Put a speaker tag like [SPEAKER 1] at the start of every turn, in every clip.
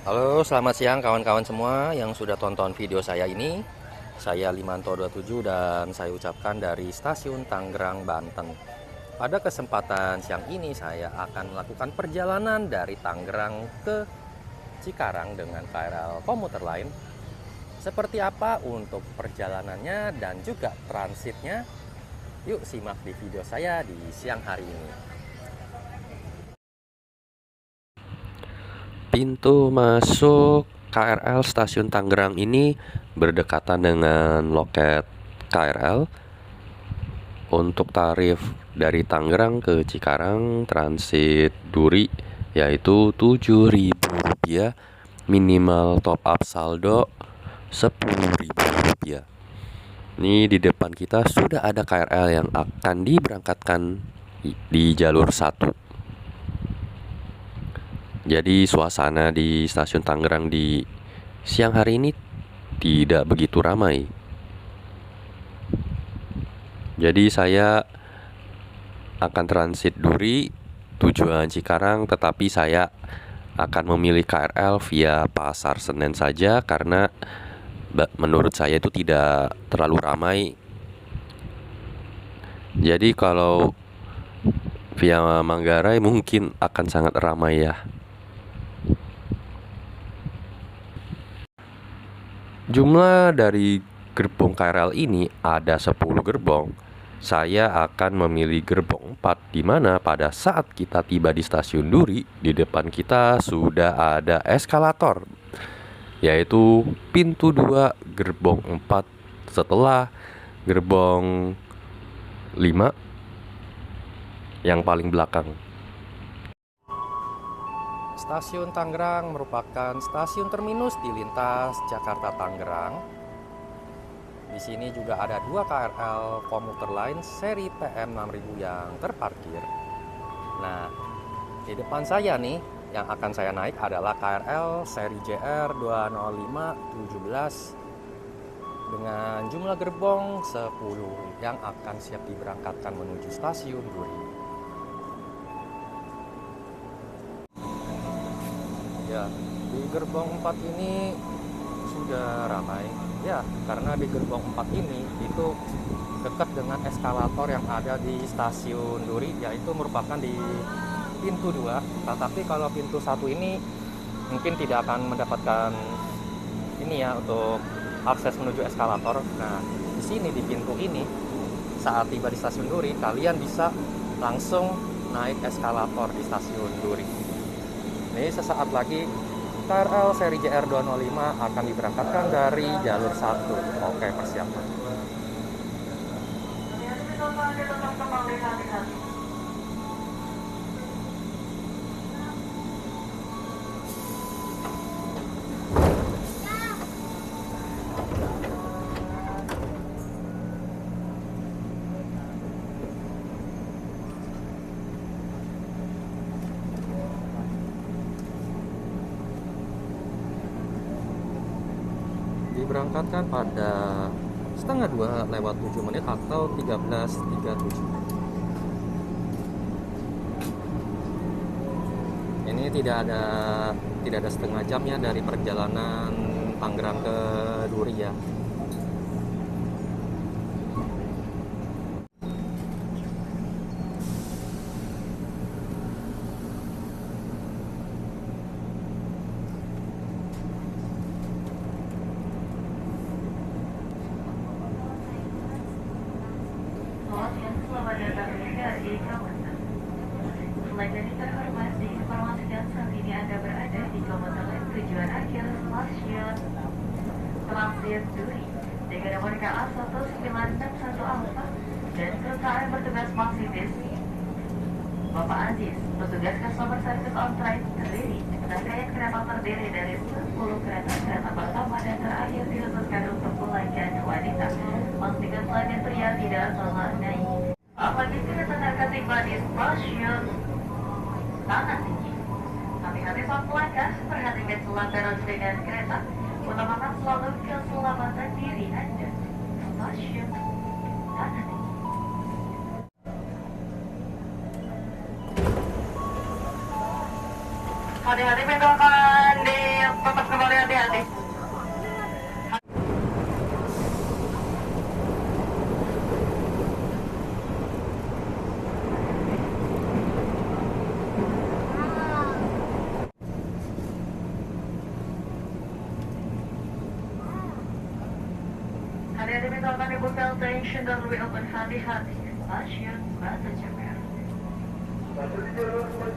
[SPEAKER 1] Halo, selamat siang kawan-kawan semua yang sudah tonton video saya ini. Saya Limanto27 dan saya ucapkan dari Stasiun Tangerang, Banten. Pada kesempatan siang ini saya akan melakukan perjalanan dari Tangerang ke Cikarang dengan KRL komuter lain. Seperti apa untuk perjalanannya dan juga transitnya? Yuk simak di video saya di siang hari ini.
[SPEAKER 2] Pintu masuk KRL Stasiun Tangerang ini berdekatan dengan loket KRL. Untuk tarif dari Tangerang ke Cikarang transit Duri yaitu Rp7.000, minimal top up saldo Rp10.000. Ini di depan kita sudah ada KRL yang akan diberangkatkan di jalur 1. Jadi suasana di stasiun Tangerang di siang hari ini tidak begitu ramai. Jadi saya akan transit Duri tujuan Cikarang, tetapi saya akan memilih KRL via Pasar Senen saja karena menurut saya itu tidak terlalu ramai. Jadi kalau via Manggarai mungkin akan sangat ramai ya. Jumlah dari gerbong KRL ini ada 10 gerbong. Saya akan memilih gerbong 4, di mana pada saat kita tiba di stasiun Duri, di depan kita sudah ada eskalator, yaitu pintu 2 gerbong 4 setelah gerbong 5 yang paling belakang.
[SPEAKER 1] Stasiun Tangerang merupakan stasiun terminus di lintas Jakarta-Tangerang. Di sini juga ada 2 KRL komuter lain seri PM 6000 yang terparkir. Nah, di depan saya nih yang akan saya naik adalah KRL seri JR 20517 dengan jumlah gerbong 10 yang akan siap diberangkatkan menuju stasiun Duri. Ya, di gerbong 4 ini sudah ramai. Ya, karena di gerbong 4 ini itu dekat dengan eskalator yang ada di stasiun Duri, yaitu merupakan di pintu 2. Tetapi kalau pintu 1 ini mungkin tidak akan mendapatkan ini ya untuk akses menuju eskalator. Nah, di sini di pintu ini saat tiba di stasiun Duri, kalian bisa langsung naik eskalator di stasiun Duri. Ini sesaat lagi KRL seri JR 205 akan diberangkatkan dari jalur 1. Oke, persiapan. Diberangkatkan pada setengah 2 lewat 7 menit atau 13.37. Ini tidak ada setengah jamnya dari perjalanan Tangerang ke Duri ya.
[SPEAKER 3] Selamat datang di KRI Kawasan. Selain dari terhormat, diinformasikan saat ini Anda berada di komuter lain tujuan akhir stasiun Transit Duri dengan nomor KA 1961 Alfa dan perusahaan bertugas masih Bapak Aziz, petugas customer service on train terdiri. Rangkaian kereta terdiri dari 10 kereta pertama dan terakhir dikhususkan untuk pelanggan wanita. Pastikan pelanggan pria tidak salah naik. Apabila kereta akan tiba di stasiun Tanah Tinggi, hati-hati saat melangkah, perhatikan pelanggaran dengan kereta, utamakan selalu keselamatan diri Anda. Stasiun Tanah Tinggi. Hati-hati pintu akan tetap kembali hati-hati. Hati-hati misalkan dibuka attention dan lebih open hati-hati. Stasiun Batu Ceper.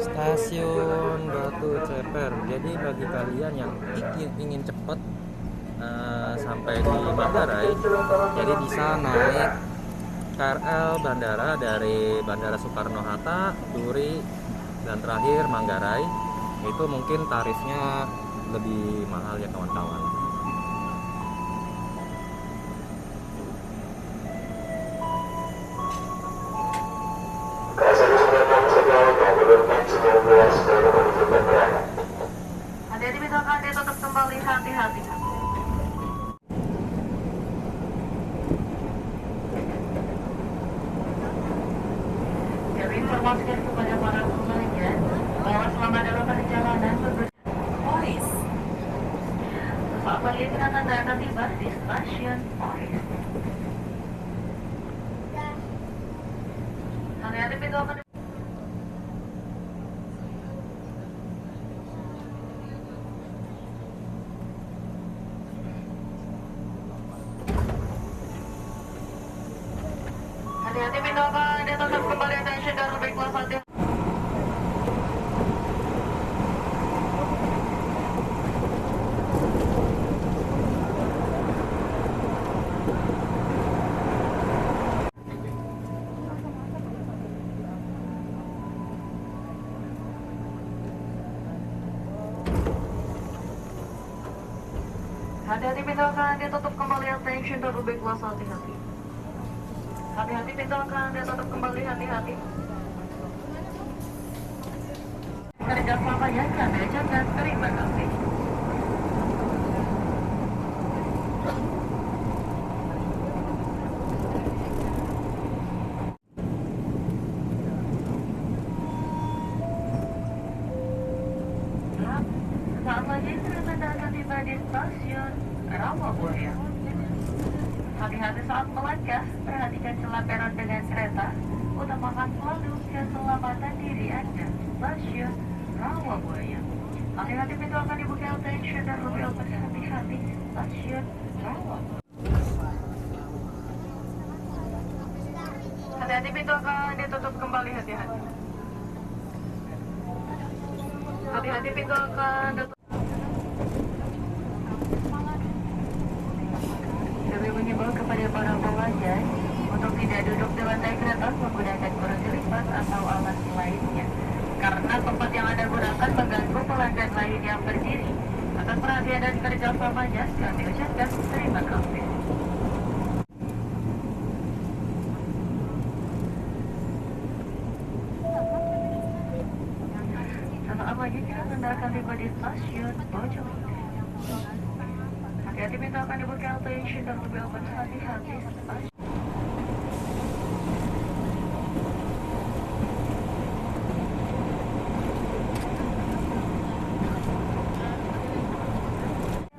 [SPEAKER 1] Stasiun Batu Ceper. Jadi bagi kalian yang ingin cepat sampai di Manggarai, jadi bisa naik KRL bandara dari Bandara Soekarno-Hatta, Duri, dan terakhir Manggarai. Itu mungkin tarifnya lebih mahal ya kawan-kawan.
[SPEAKER 3] Hati-hati misalkan dia tetap kembali hati-hati. Kami informasikan kepada para pelanggan bahwa selama dalam perjalanan Polis. Saat pagi akan tiba di stasiun Polis. Hati-hati pintu akan hati-hati pintu akan dia tetap kembali attention dan lebih kelas hati. Hati-hati pintu akan dia tetap kembali attention dan lebih kelas hati-hati. Hati-hati pintu akan dia tetap kembali hati-hati. Kerja selamanya kami ucapkan terima kasih. Saat lagi kereta akan tiba di stasiun Rawabuaya. Hati-hati saat melangkah, perhatikan celah peron dengan kereta, utamakan selalu keselamatan diri Anda. Stasiun Rawabuaya. Hati-hati pintu akan dibuka attention dan lebih open hati-hati. Stasiun Rawabuaya. Hati-hati pintu akan ditutup kembali hati-hati. Hati-hati pintu akan ditutup. Kami mengimbau kepada para pelanggan untuk tidak duduk di lantai kereta menggunakan kursi lipat atau alas lainnya, karena tempat yang Anda gunakan mengganggu pelanggan lain yang berdiri. Atas perhatian dan kerjasamanya, kami ucapkan terima kasih. Sesaat lagi kita akan tiba di stasiun Bojonegoro. Hati-hati pintu akan dibuka attention dan lebih open hati-hati.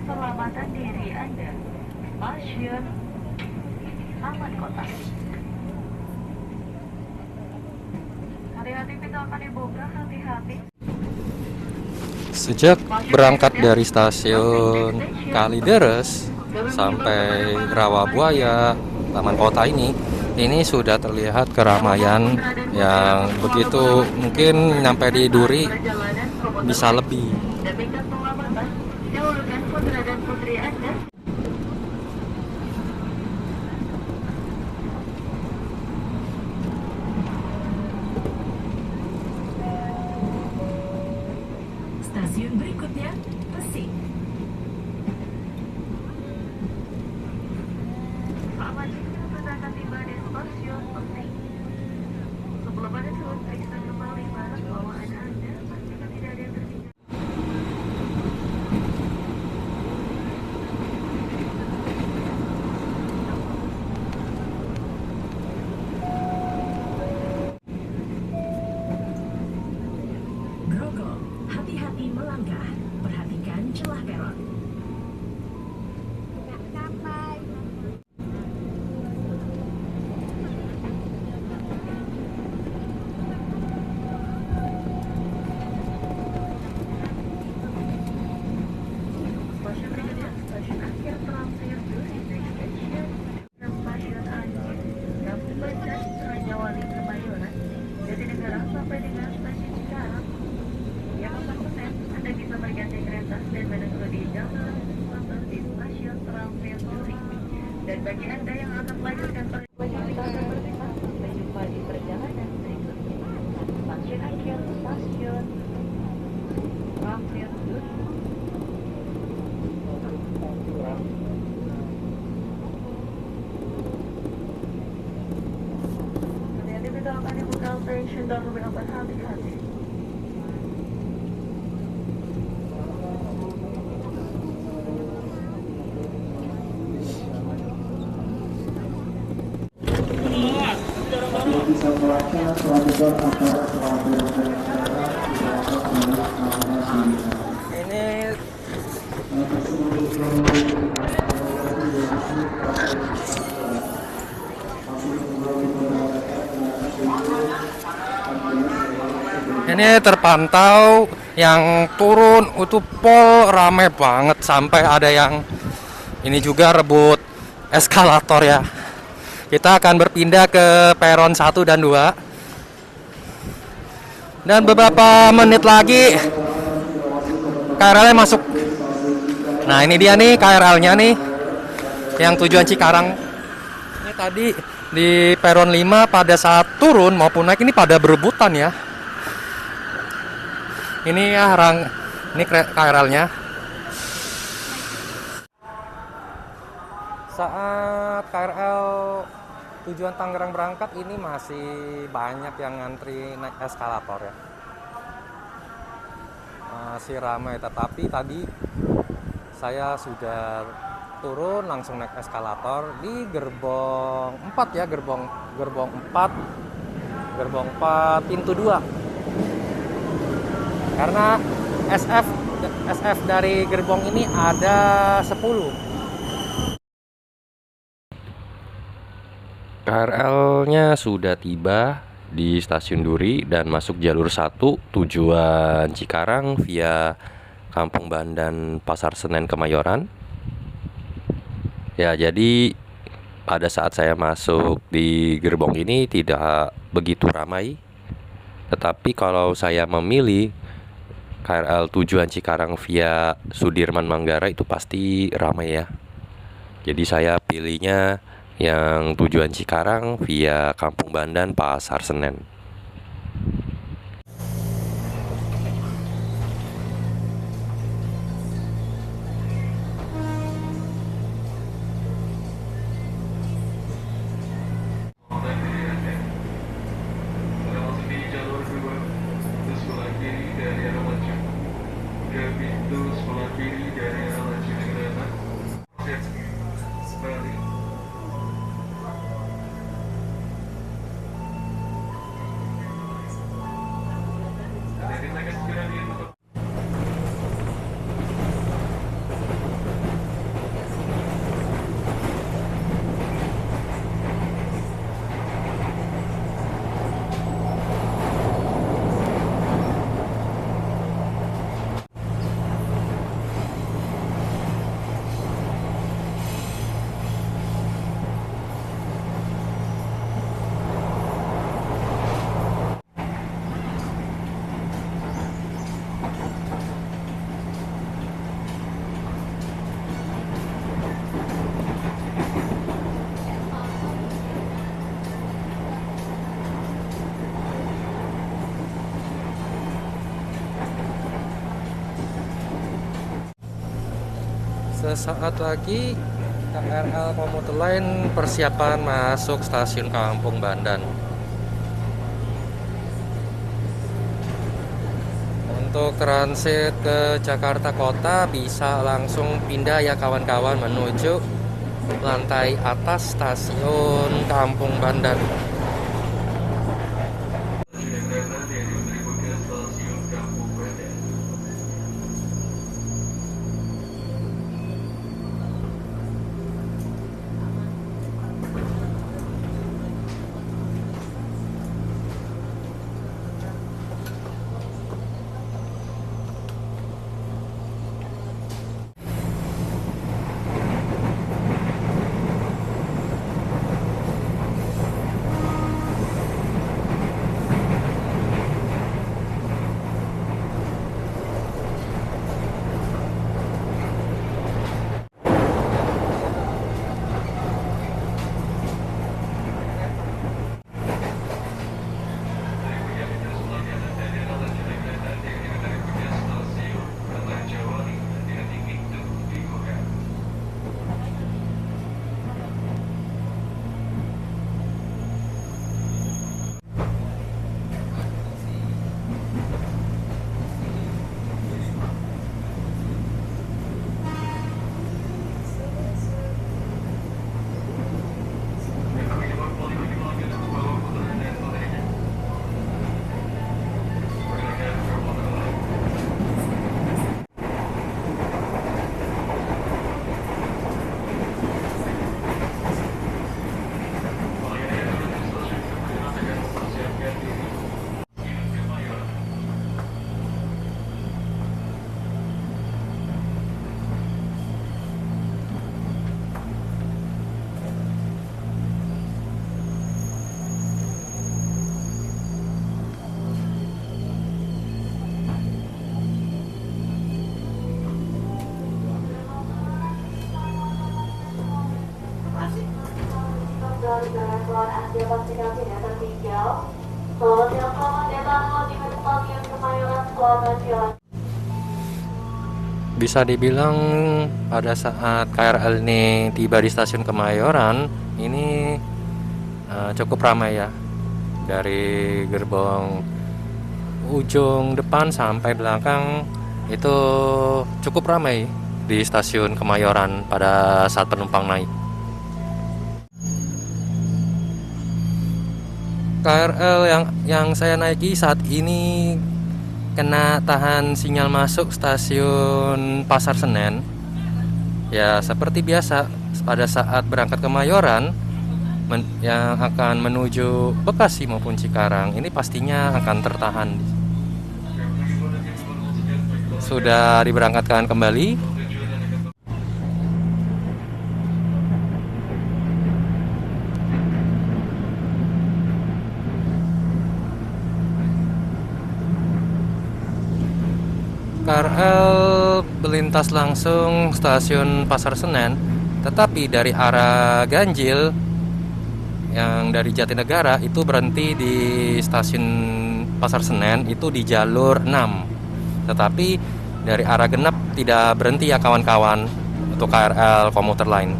[SPEAKER 3] Keselamatan diri Anda. Stasiun Taman Kota. Hati-hati pintu akan dibuka hati-hati.
[SPEAKER 1] Sejak berangkat dari stasiun Kalideres sampai Rawabuaya, Taman Kota ini sudah terlihat keramaian yang begitu, mungkin sampai di Duri bisa lebih.
[SPEAKER 3] Demi keselamatan, dahulukan putra dan putri Anda.
[SPEAKER 4] Stasiun berikutnya, Pesing.
[SPEAKER 3] Selamat kita akan tiba di stasiun Pesing. Sebelum itu, periksa kembali barang bawaan Anda, pastikan tidak ada yang tertinggal.
[SPEAKER 4] Grogol, hati-hati melangkah. Perhatikan celah peron.
[SPEAKER 3] Stasiun berikutnya, stasiun akhir terakhir Duri Next Station, dan stasiun akhir Kampung Bandan, Rajawali, Kemayoran, Jatinegara sampai dengan stasiun Cikarang. Yang pesan Anda bisa berganti kereta dan menunggu di jalur selatan di stasiun terakhir Duri. Dan bagi Anda yang akan melanjutkan perjalanan, sampai jumpa di perjalanan berikutnya. Stasiun akhir, stasiun terakhir Duri. Hati-hati bila akan dibuka station dan beberapa hati-hati.
[SPEAKER 1] Ini Ini terpantau yang turun itu pol rame banget sampai ada yang ini juga rebut eskalator ya. Kita akan berpindah ke peron 1 dan 2. Dan beberapa menit lagi KRL-nya masuk. Nah, ini dia nih KRL-nya nih yang tujuan Cikarang. Ini tadi di peron 5 pada saat turun maupun naik ini pada berebutan ya. Ini ya ini KRL-nya. Saat KRL tujuan Tangerang berangkat ini masih banyak yang ngantri naik eskalator ya. Masih ramai, tetapi tadi saya sudah turun langsung naik eskalator di gerbong 4 ya, gerbong 4 pintu 2. Karena SF dari gerbong ini ada 10.
[SPEAKER 2] KRL-nya sudah tiba di stasiun Duri dan masuk jalur 1 tujuan Cikarang via Kampung Bandan, Pasar Senen, Kemayoran. Ya, jadi pada saat saya masuk di gerbong ini tidak begitu ramai. Tetapi kalau saya memilih KRL tujuan Cikarang via Sudirman Manggarai itu pasti ramai ya. Jadi saya pilihnya yang tujuan Cikarang via Kampung Bandan, Pasar Senen.
[SPEAKER 1] Sesaat lagi KRL komuter lain persiapan masuk stasiun Kampung Bandan. Untuk transit ke Jakarta Kota bisa langsung pindah ya kawan-kawan menuju lantai atas stasiun Kampung Bandan.
[SPEAKER 3] kembali ke restoran Asia pastikan tidak tertinggal. Selamat siang, selamat datang di Stasiun Kemayoran, selamat jalan.
[SPEAKER 1] Bisa dibilang pada saat KRL ini tiba di stasiun Kemayoran ini cukup ramai ya, dari gerbong ujung depan sampai belakang itu cukup ramai di stasiun Kemayoran pada saat penumpang naik. KRL yang saya naiki saat ini kena tahan sinyal masuk stasiun Pasar Senen. Ya seperti biasa pada saat berangkat ke Mayoran yang akan menuju Bekasi maupun Cikarang ini pastinya akan tertahan. Sudah diberangkatkan kembali. KRL melintas langsung stasiun Pasar Senen, tetapi dari arah Ganjil yang dari Jatinegara itu berhenti di stasiun Pasar Senen itu di jalur 6. Tetapi dari arah Genep tidak berhenti ya kawan-kawan untuk KRL komuter lain.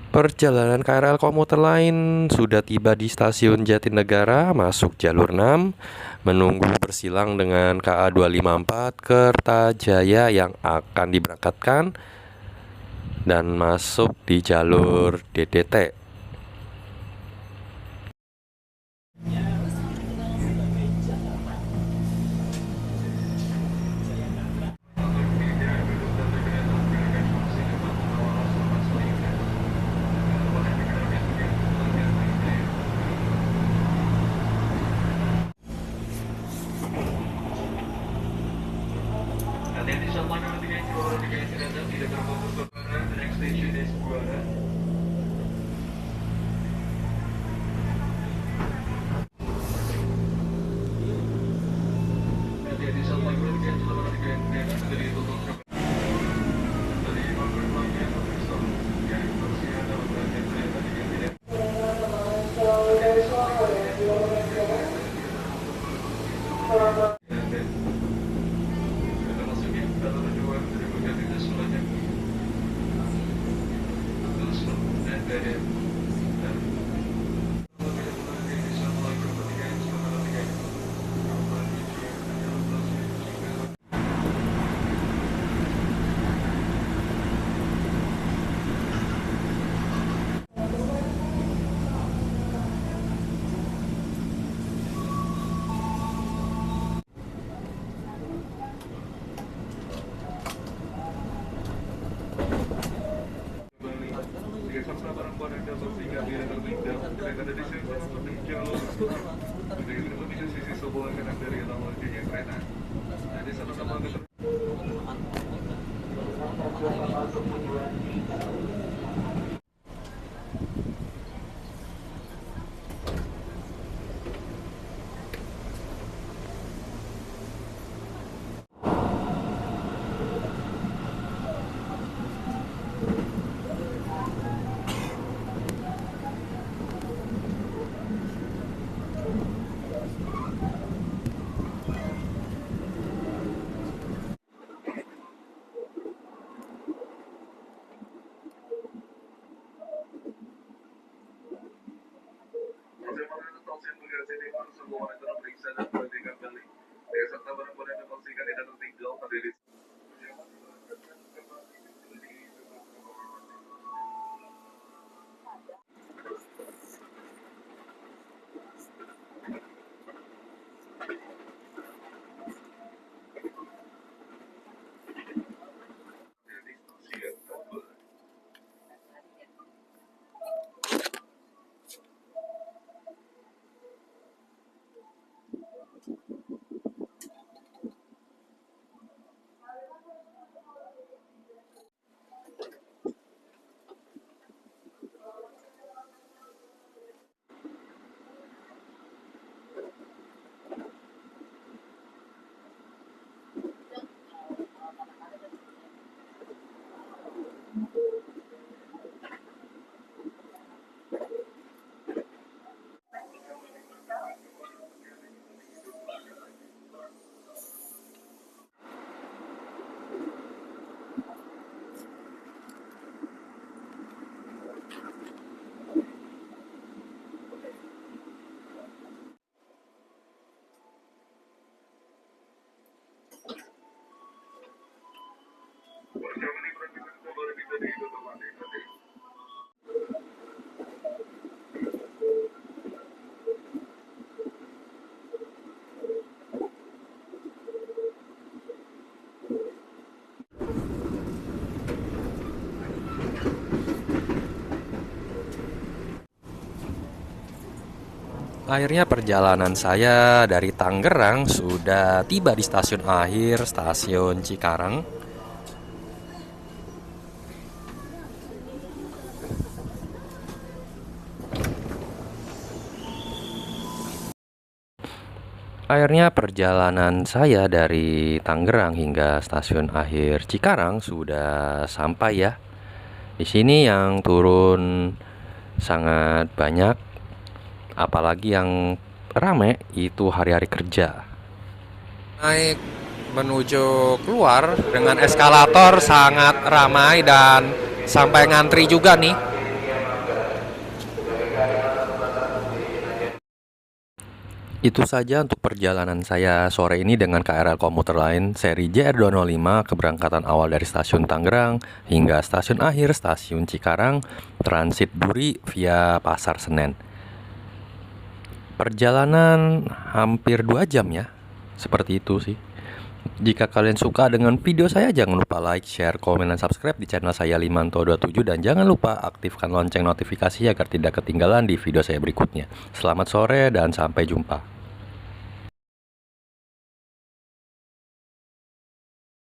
[SPEAKER 2] Perjalanan KRL komuter lain sudah tiba di stasiun Jatinegara, masuk jalur 6, menunggu bersilang dengan KA 254 Kertajaya yang akan diberangkatkan dan masuk di jalur DDT. Akhirnya perjalanan saya dari Tangerang sudah tiba di stasiun akhir, stasiun Cikarang. Akhirnya perjalanan saya dari Tangerang hingga stasiun akhir Cikarang sudah sampai ya. Di sini yang turun sangat banyak, apalagi yang rame itu hari-hari kerja. Naik menuju keluar dengan eskalator sangat ramai dan sampai ngantri juga nih. Itu saja untuk perjalanan saya sore ini dengan KRL komuter lain seri JR205 keberangkatan awal dari stasiun Tangerang hingga stasiun akhir stasiun Cikarang, transit Duri via Pasar Senen. Perjalanan hampir 2 jam ya, seperti itu sih. Jika kalian suka dengan video saya, jangan lupa like, share, komen, dan subscribe di channel saya Limanto27. Dan jangan lupa aktifkan lonceng notifikasi agar tidak ketinggalan di video saya berikutnya. Selamat sore dan sampai jumpa.